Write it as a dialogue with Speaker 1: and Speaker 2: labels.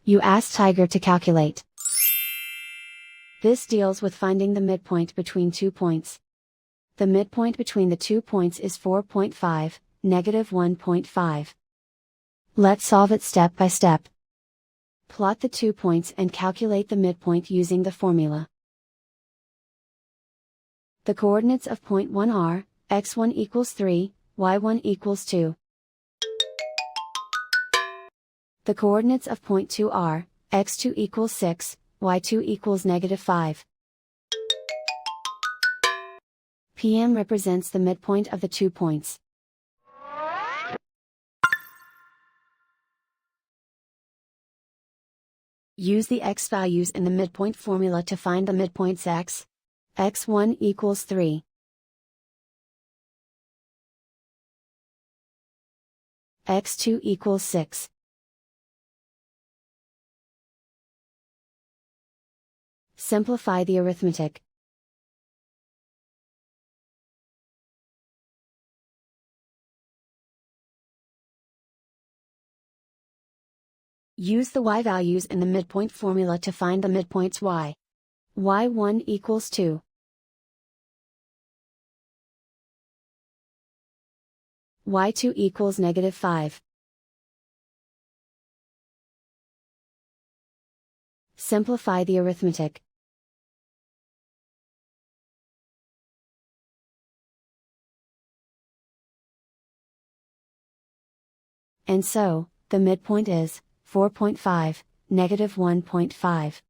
Speaker 1: You ask Tiger to calculate. This deals with finding the midpoint between 2 points. The midpoint between the 2 points is 4.5, negative 1.5. Let's solve it step by step. Plot the 2 points and calculate the midpoint using the formula. The coordinates of point 1 are, x1 equals 3, y1 equals 2. The coordinates of point 2 are, x2 equals 6, y2 equals negative 5. PM represents the midpoint of the 2 points. Use the x values in the midpoint formula to find the midpoints x. x1 equals 3. x2 equals 6. Simplify the arithmetic. Use the y values in the midpoint formula to find the midpoints y. y1 equals 2. y2 equals negative 5. Simplify the arithmetic. And so, the midpoint is 4.5, negative 1.5.